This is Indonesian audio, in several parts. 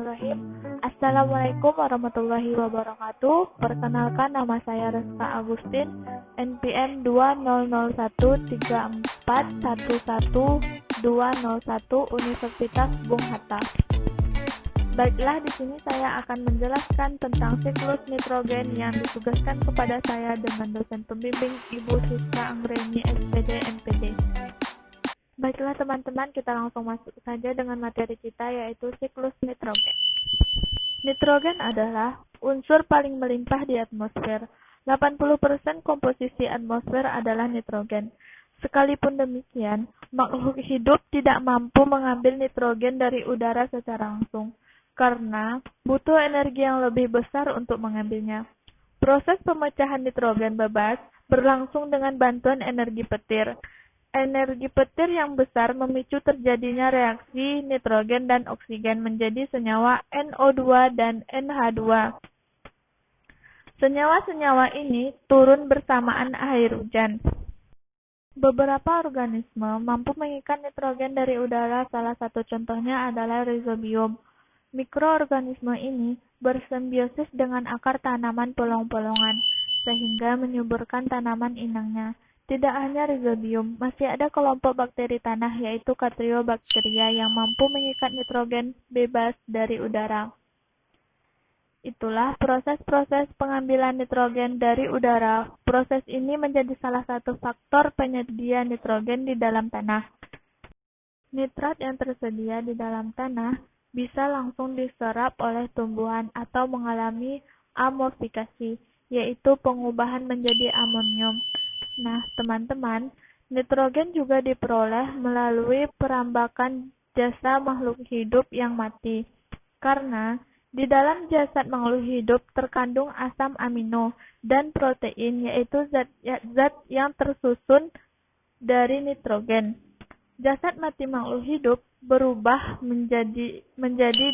Bismillahirrahmanirrahim. Assalamualaikum warahmatullahi wabarakatuh. Perkenalkan, nama saya Reska Agustin, NPM 200134111201 Universitas Bung Hatta. Baiklah, di sini saya akan menjelaskan tentang siklus nitrogen yang ditugaskan kepada saya dengan dosen pembimbing Ibu Siska Anggreni SPD MPD. Baiklah teman-teman, kita langsung masuk saja dengan materi kita, yaitu siklus nitrogen. Nitrogen adalah unsur paling melimpah di atmosfer. 80% komposisi atmosfer adalah nitrogen. Sekalipun demikian, makhluk hidup tidak mampu mengambil nitrogen dari udara secara langsung, karena butuh energi yang lebih besar untuk mengambilnya. Proses pemecahan nitrogen bebas berlangsung dengan bantuan energi petir. Energi petir yang besar memicu terjadinya reaksi nitrogen dan oksigen menjadi senyawa NO2 dan NH2. Senyawa-senyawa ini turun bersamaan air hujan. Beberapa organisme mampu mengikat nitrogen dari udara, salah satu contohnya adalah rhizobium. Mikroorganisme ini bersimbiosis dengan akar tanaman polong-polongan, sehingga menyuburkan tanaman inangnya. Tidak hanya rhizobium, masih ada kelompok bakteri tanah, yaitu Caryobacteria, yang mampu mengikat nitrogen bebas dari udara. Itulah proses-proses pengambilan nitrogen dari udara. Proses ini menjadi salah satu faktor penyedia nitrogen di dalam tanah. Nitrat yang tersedia di dalam tanah bisa langsung diserap oleh tumbuhan atau mengalami amorfikasi, yaitu pengubahan menjadi amonium. Nah, teman-teman, nitrogen juga diperoleh melalui perambakan jasad makhluk hidup yang mati. Karena di dalam jasad makhluk hidup terkandung asam amino dan protein, yaitu zat yang tersusun dari nitrogen. Jasad mati makhluk hidup berubah menjadi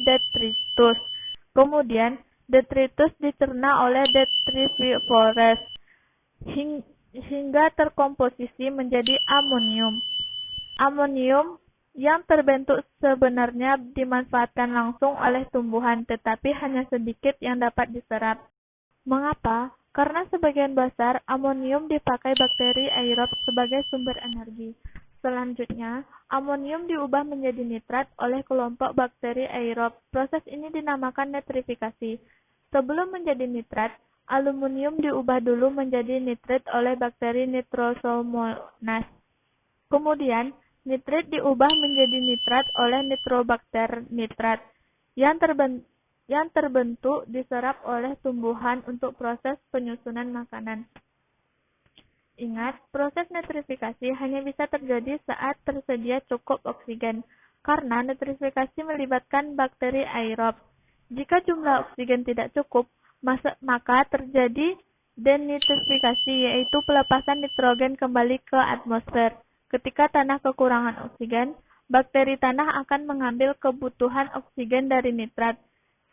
detritus. Kemudian, detritus dicerna oleh detrivores hingga terkomposisi menjadi amonium. Amonium yang terbentuk sebenarnya dimanfaatkan langsung oleh tumbuhan, tetapi hanya sedikit yang dapat diserap. Mengapa? Karena sebagian besar amonium dipakai bakteri aerob sebagai sumber energi. Selanjutnya, amonium diubah menjadi nitrat oleh kelompok bakteri aerob. Proses ini dinamakan nitrifikasi. Sebelum menjadi nitrat, aluminium diubah dulu menjadi nitrit oleh bakteri Nitrosomonas. Kemudian, nitrit diubah menjadi nitrat oleh Nitrobacter nitrat yang terbentuk diserap oleh tumbuhan untuk proses penyusunan makanan. Ingat, proses nitrifikasi hanya bisa terjadi saat tersedia cukup oksigen, karena nitrifikasi melibatkan bakteri aerob. Jika jumlah oksigen tidak cukup, maka terjadi denitrifikasi, yaitu pelepasan nitrogen kembali ke atmosfer. Ketika tanah kekurangan oksigen, bakteri tanah akan mengambil kebutuhan oksigen dari nitrat,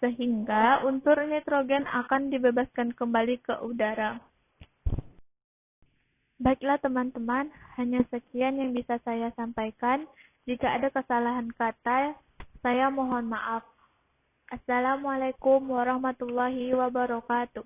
sehingga unsur nitrogen akan dibebaskan kembali ke udara. Baiklah teman-teman, hanya sekian yang bisa saya sampaikan. Jika ada kesalahan kata, saya mohon maaf. Assalamualaikum warahmatullahi wabarakatuh.